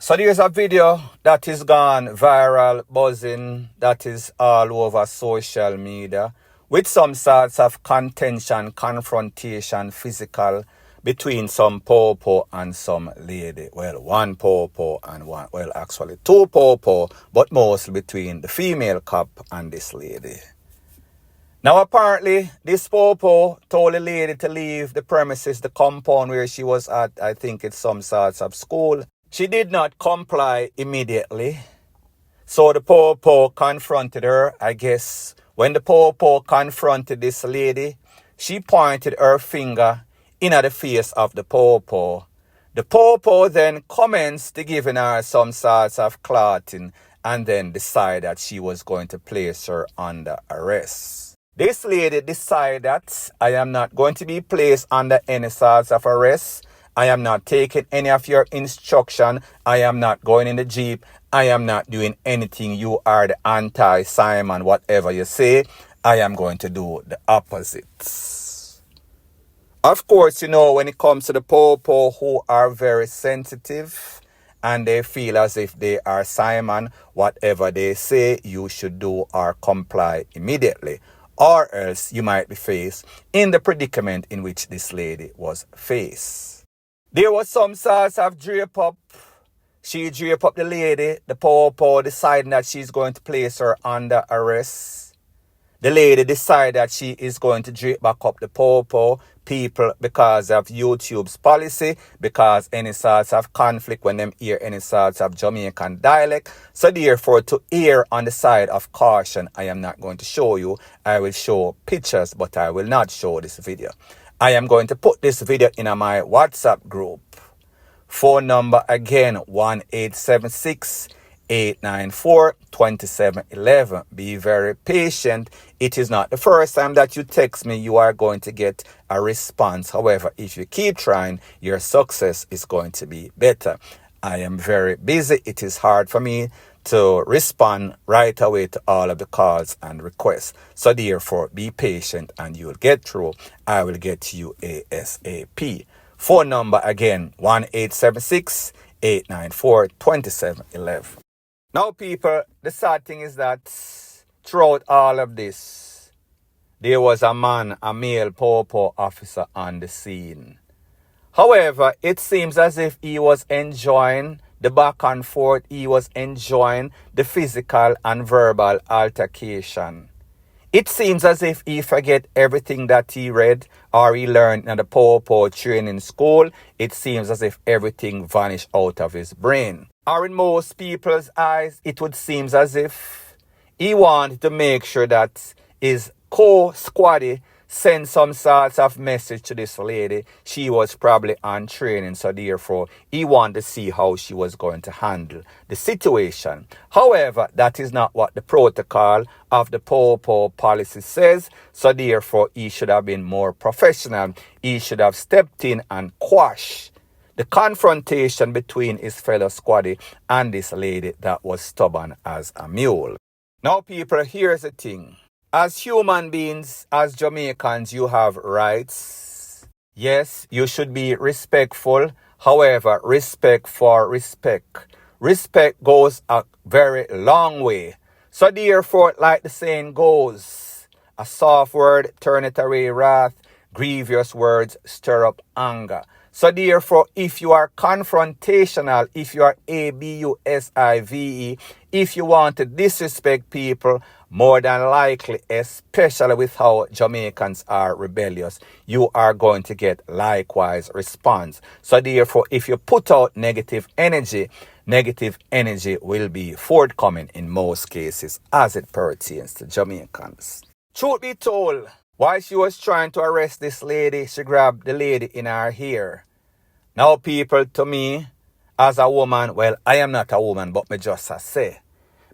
So there's a video that is gone viral, buzzing, that is all over social media with some sorts of contention, confrontation, physical between some popo and some lady. Well, one popo and one, well, actually two popo, but mostly between the female cop and this lady. Now, apparently, this popo told the lady to leave the premises, the compound where she was at. I think it's some sorts of school. She did not comply immediately. So the popo confronted her. I guess when the popo confronted this lady, she pointed her finger in the face of the popo. The popo then commenced to giving her some sorts of clothing and then decided that she was going to place her under arrest. This lady decided that I am not going to be placed under any sorts of arrest. I am not taking any of your instruction. I am not going in the Jeep. I am not doing anything. You are the anti-Simon, whatever you say. I am going to do the opposite. Of course, you know, when it comes to the popo who are very sensitive and they feel as if they are Simon, whatever they say, you should do or comply immediately. Or else you might be faced in the predicament in which this lady was faced. There was some sorts of drape up. She drape up the lady. The popo deciding that she's going to place her under arrest. The lady decided that she is going to drape back up the popo. People, because of YouTube's policy, because any sorts of conflict when them hear any sorts of Jamaican dialect. So therefore, to err on the side of caution, I am not going to show you. I will show pictures, but I will not show this video. I am going to put this video in my WhatsApp group. Phone number again, 1-876-894-2711. Be very patient. It is not the first time that you text me, you are going to get a response. However, if you keep trying, your success is going to be better. I am very busy. It is hard for me to respond right away to all of the calls and requests. So therefore, be patient and you'll get through. I will get to you ASAP. Phone number again, 1-876-894-2711. Now, people, the sad thing is that throughout all of this, there was a male popo officer on the scene. However, it seems as if he was enjoying the back and forth. He was enjoying the physical and verbal altercation. It seems as if he forget everything that he read or he learned in the popo training school. It seems as if everything vanished out of his brain. Or in most people's eyes, it would seem as if he wanted to make sure that his co-squaddy send some sorts of message to this lady. She was probably on training, so therefore he wanted to see how she was going to handle the situation. However, that is not what the protocol of the popo policy says, so therefore he should have been more professional. He should have stepped in and quashed the confrontation between his fellow squaddy and this lady that was stubborn as a mule. Now, people, here's the thing. As human beings, as Jamaicans, you have rights. Yes, you should be respectful. However, respect for respect. Respect goes a very long way. So therefore, like the saying goes, a soft word turneth away wrath, grievous words stir up anger. So therefore, if you are confrontational, if you are abusive, if you want to disrespect people, more than likely, especially with how Jamaicans are rebellious, you are going to get likewise response. So therefore, if you put out negative energy will be forthcoming in most cases as it pertains to Jamaicans. Truth be told, while she was trying to arrest this lady, she grabbed the lady in her hair. Now, people, to me, as a woman, well, I am not a woman, but me just a say,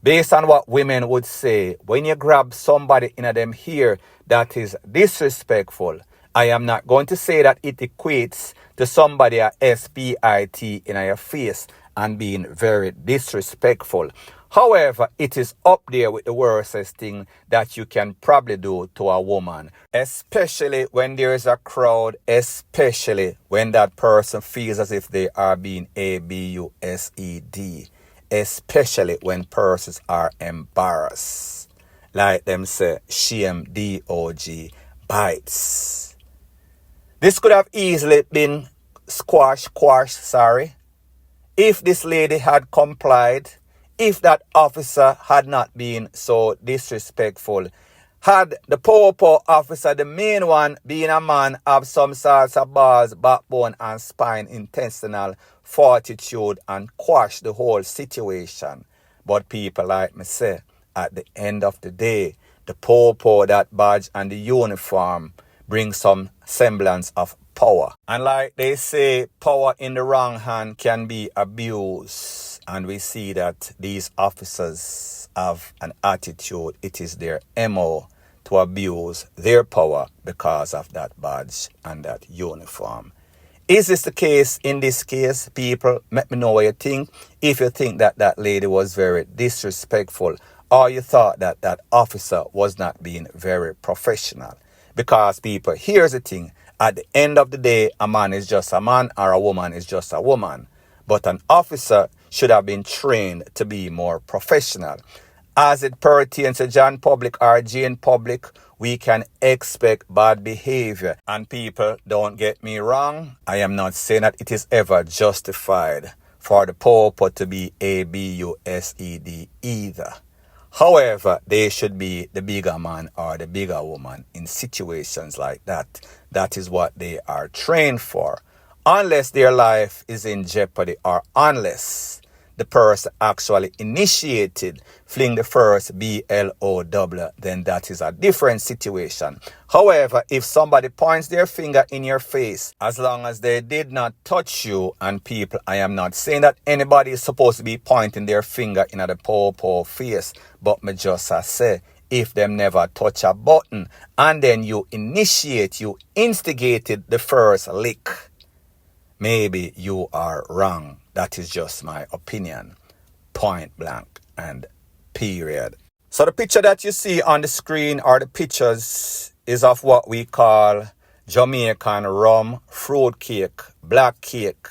based on what women would say, when you grab somebody in them hair that is disrespectful, I am not going to say that it equates to somebody a spit in your face and being very disrespectful. However, it is up there with the worstest thing that you can probably do to a woman, especially when there is a crowd, especially when that person feels as if they are being abused, especially when persons are embarrassed. Like them say, shame dog bites. This could have easily been quashed, if this lady had complied, if that officer had not been so disrespectful. Had the popo officer, the main one, being a man of some sorts of balls, backbone and spine, intestinal fortitude, and quash the whole situation. But people like me say, at the end of the day, the popo, that badge and the uniform bring some semblance of power. And like they say, power in the wrong hand can be abused. And we see that these officers have an attitude. It is their MO to abuse their power because of that badge and that uniform. Is this the case in this case? People, let me know what you think. If you think that that lady was very disrespectful, or you thought that that officer was not being very professional. Because people, here's the thing. At the end of the day, a man is just a man or a woman is just a woman. But an officer should have been trained to be more professional. As it pertains to John Public or Jane Public, we can expect bad behavior. And people, don't get me wrong, I am not saying that it is ever justified for the popo to be abused either. However, they should be the bigger man or the bigger woman in situations like that. That is what they are trained for. Unless their life is in jeopardy or unless the person actually initiated fling the first B-L-O-W, then that is a different situation. However, if somebody points their finger in your face, as long as they did not touch you, and people, I am not saying that anybody is supposed to be pointing their finger in the popo face, but me just say, if them never touch a button, and then you instigated the first lick, maybe you are wrong. That is just my opinion. Point blank and period. So the picture that you see on the screen, or the pictures, is of what we call Jamaican rum fruit cake, black cake,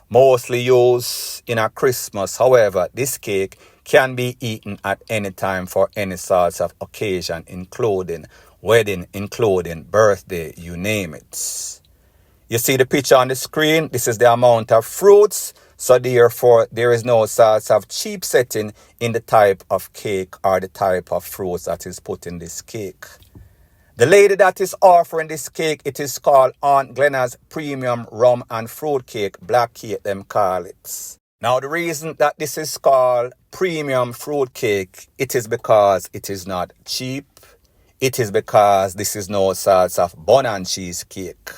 mostly used in a Christmas. However, this cake can be eaten at any time for any sorts of occasion, including wedding, including birthday, you name it. You see the picture on the screen? This is the amount of fruits. So therefore, there is no sorts of cheap setting in the type of cake or the type of fruits that is put in this cake. The lady that is offering this cake, it is called Aunt Glenna's Premium Rum and Fruit Cake, black cake them call it. Now the reason that this is called Premium Fruit Cake, it is because it is not cheap. It is because this is no sorts of bun and cheese cake.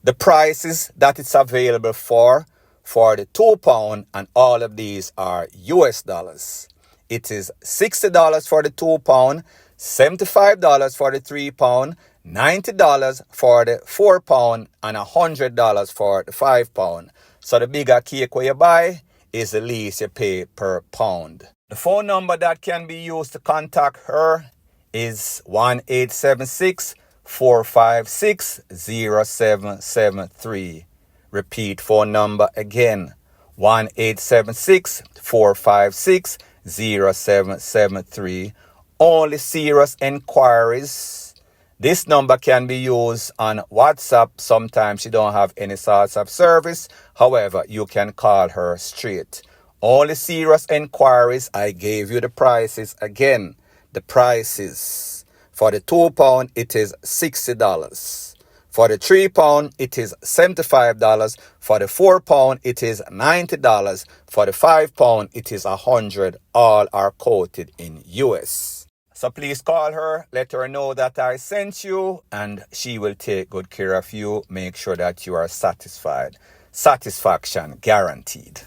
The prices that it's available for the £2, and all of these are US dollars. It is $60 for the £2, $75 for the £3, $90 for the £4, and $100 for the £5. So the bigger cake where you buy is the least you pay per pound. The phone number that can be used to contact her is 1-876-456-0773. Repeat phone number again, 1-876-456-0773. Only serious inquiries. This number can be used on WhatsApp. Sometimes you don't have any sorts of service. However, you can call her straight. Only serious inquiries. I gave you the prices again. The prices. For the £2, it is $60. For the £3, it is $75. For the £4, it is $90. For the £5, it is $100. All are quoted in US. So please call her, let her know that I sent you, and she will take good care of you. Make sure that you are satisfied. Satisfaction guaranteed.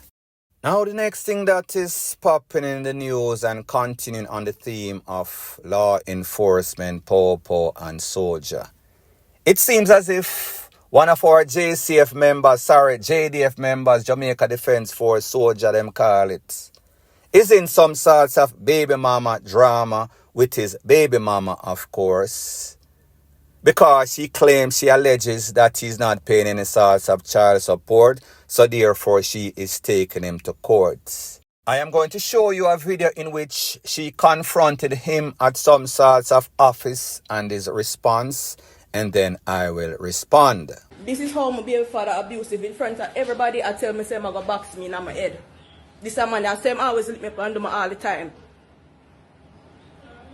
Now the next thing that is popping in the news and continuing on the theme of law enforcement, popo and soldier. It seems as if one of our JDF members, Jamaica Defense Force soldier, them call it. is in some sorts of baby mama drama with his baby mama, of course, because she alleges that he's not paying any sorts of child support, so therefore she is taking him to court. I am going to show you a video in which she confronted him at some sorts of office and his response, and then I will respond. This is how my baby father abusive in front of everybody. I tell me say I'm gonna box me in my head. This a man that say always lick me up and do me all the time.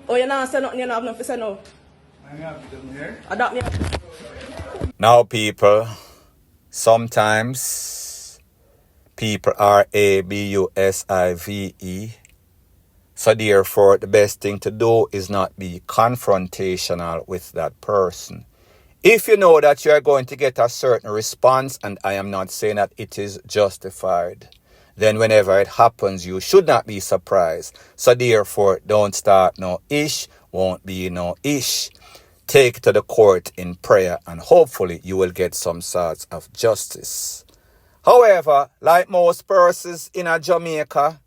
Oh, you not say nothing, you don't have nothing to say no. Adopt me. Now people, sometimes people are abusive. So therefore, the best thing to do is not be confrontational with that person. If you know that you are going to get a certain response, and I am not saying that it is justified, then whenever it happens, you should not be surprised. So therefore, don't start no ish, won't be no ish. Take it to the court in prayer, and hopefully you will get some sorts of justice. However, like most persons in Jamaica,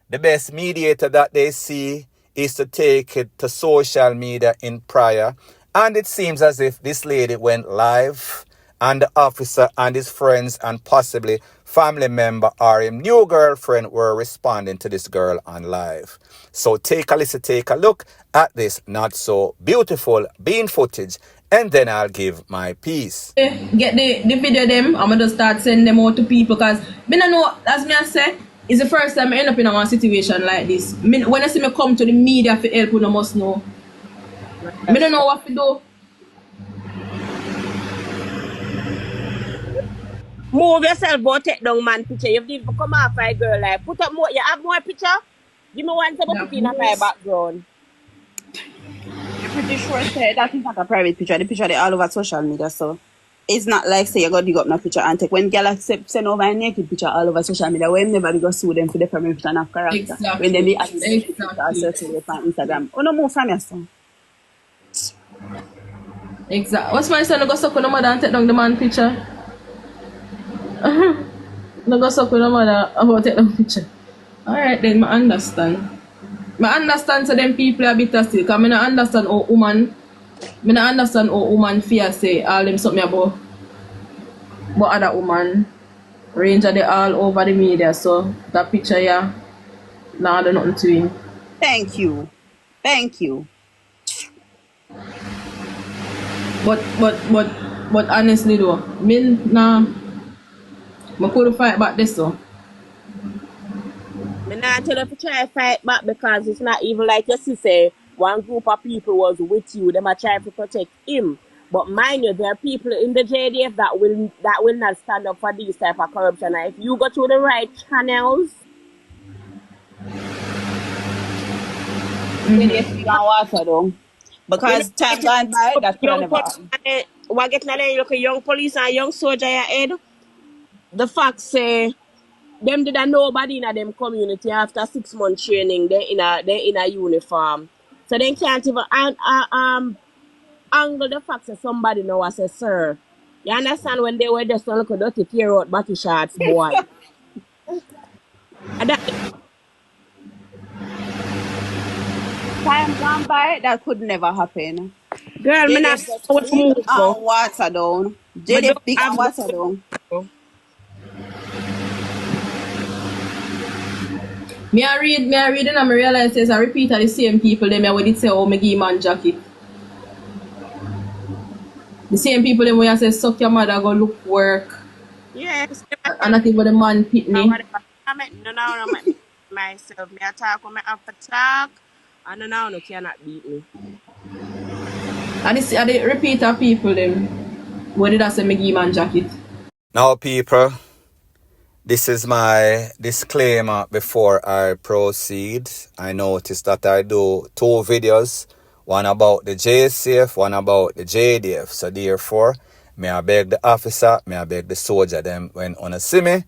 the best mediator that they see is to take it to social media in prayer. And it seems as if this lady went live, and the officer and his friends and possibly family member or his new girlfriend were responding to this girl on live. So take a listen, take a look at this not so beautiful bean footage, and then I'll give my piece. Get the video them, I'm gonna start sending them out to people because me don't know, as me I say, it's the first time I end up in a situation like this. When I see me come to the media for help, you must know. I don't know what to do. Move yourself, but take down man picture. You need to come off a girl like put up more. You have more picture? Give me one to put in a my background. I'm pretty sure say that is not a private picture. The picture they all over social media, so it's not like say you go dig up no picture and take when girl send over a naked picture all over social media. When never go sue them for defamation of character. Exactly. When they be acting on Instagram. Oh no, move from your son. Exactly. What's my son? I go suck with the mother and take down the man picture. No go suck with the mother about take down picture. Alright then, I understand. I understand so them people are bitter still. Because I don't understand how woman fear say all them something about other woman. Ranger they all over the media, so that picture yeah, now do nothing to him. Thank you. But honestly though, I couldn't fight back this though. Me not tell you to try to fight back because it's not even like you say one group of people was with you. Them are trying to protect him. But mind you, there are people in the JDF that will not stand up for these type of corruption. And if you go to the right channels, JDF you water though. Because time gone by, that could have never happened. We're getting a look at young police and young soldier ahead. The fact say them did a nobody in them community after 6 months training, they in a uniform. So they can't even angle the fact that somebody know as a sir. You understand when they were just a little dirty tear out body shots, boy. And that, Time gone by, that could never happen. girl, me not JDF what to move and water down. JDF big and water down. Me I read and I realize there's a repeat of the same people them when it say oh me give man jacket. The same people them when I say suck your mother go look work. yes. And not even the man pitney. No, myself. Me attack when me have to talk. And now no cannot beat me. And the repeat of people them when did I say me give man jacket. Now people, this is my disclaimer before I proceed. I noticed that I do 2 videos, one about the JCF, one about the JDF. So therefore, may I beg the officer, may I beg the soldier them when on a see me,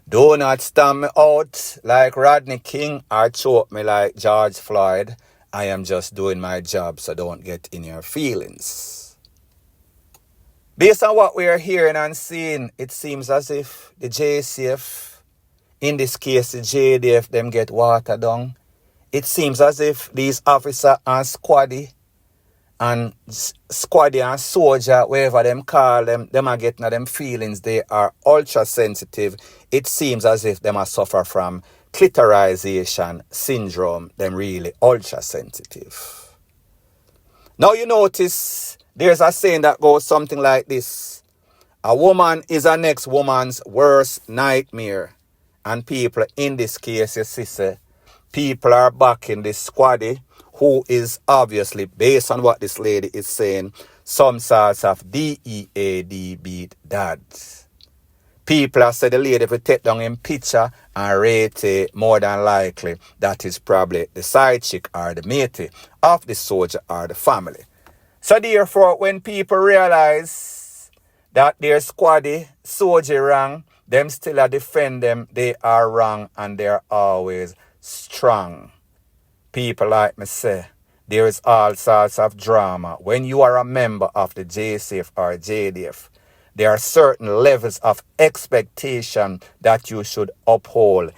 do not stamp me out like Rodney King or choke me like George Floyd. I am just doing my job, so don't get in your feelings. Based on what we are hearing and seeing, it seems as if the JCF in this case the JDF them get watered down. It seems as if these officer and squaddy and soldier, whatever them call them are getting them feelings. They are ultra sensitive. It seems as if them are suffer from clitorization syndrome. Them really ultra sensitive. Now you notice there's a saying that goes something like this. A woman is a next woman's worst nightmare. And people in this case, you see, people are backing this squaddy who is obviously, based on what this lady is saying, some sorts of DEAD beat dad. People have said the lady will take down in picture and rate it, more than likely that is probably the side chick or the matey of the soldier or the family. So therefore, when people realize that their squaddy soldier wrong, them still defend them, they are wrong and they are always strong. People like me say, there is all sorts of drama. When you are a member of the JCF or JDF, there are certain levels of expectation that you should uphold.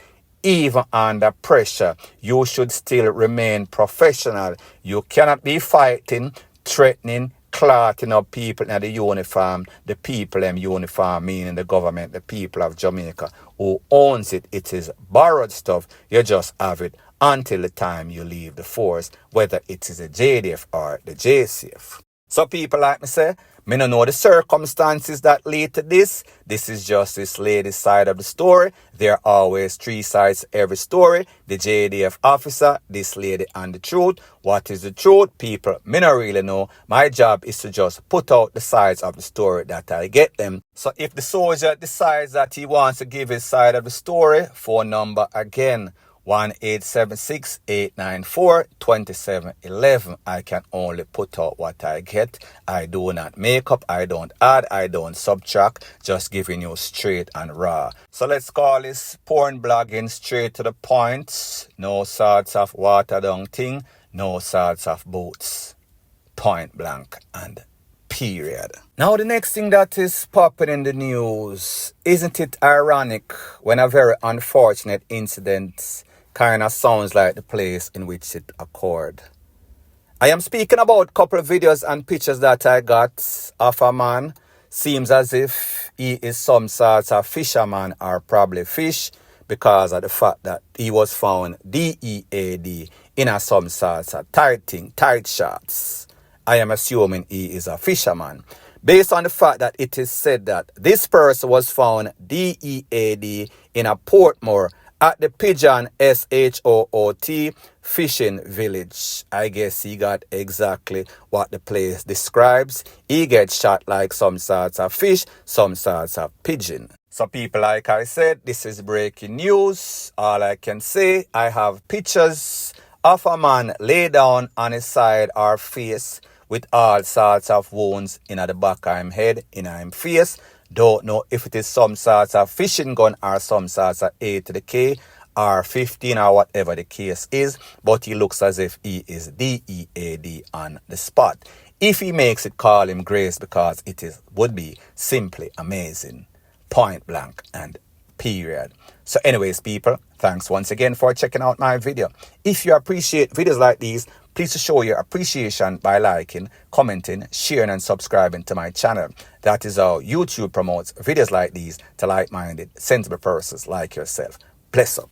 Even under pressure, you should still remain professional. You cannot be fighting, threatening, clotting up people in the uniform. The people in uniform, meaning the government, the people of Jamaica, who owns it. It is borrowed stuff. You just have it until the time you leave the force, whether it is a JDF or the JCF. So people like me say, me don't know the circumstances that lead to this. This is just this lady's side of the story. There are always three sides to every story. The JDF officer, this lady, and the truth. What is the truth? People, me don't really know. My job is to just put out the sides of the story that I get them. So if the soldier decides that he wants to give his side of the story, phone number again, 1-876-894-2711. I can only put out what I get. I do not make up, I don't add, I don't subtract, just giving you straight and raw. So let's call this porn blogging straight to the point. No sorts of watered down thing, no sorts of boots. Point blank and period. Now the next thing that is popping in the news, isn't it ironic when a very unfortunate incident kind of sounds like the place in which it occurred? I am speaking about a couple of videos and pictures that I got of a man. Seems as if he is some sort of fisherman or probably fish, because of the fact that he was found DEAD in a some sort of tight shorts. I am assuming he is a fisherman, based on the fact that it is said that this person was found DEAD in a Portmore at the Pigeon SHOOT fishing village. I guess he got exactly what the place describes. He gets shot like some sorts of fish, some sorts of pigeon. So people, like I said, this is breaking news. All I can say, I have pictures of a man lay down on his side or face with all sorts of wounds in the back of him head, in him face. Don't know if it is some sort of fishing gun or some sort of A to the K or 15 or whatever the case is, but he looks as if he is DEAD on the spot. If he makes it, call him grace, because would be simply amazing. Point blank and period. So anyways, people, thanks once again for checking out my video. If you appreciate videos like these, please show your appreciation by liking, commenting, sharing and subscribing to my channel. That is how YouTube promotes videos like these to like-minded, sensible persons like yourself. Bless up.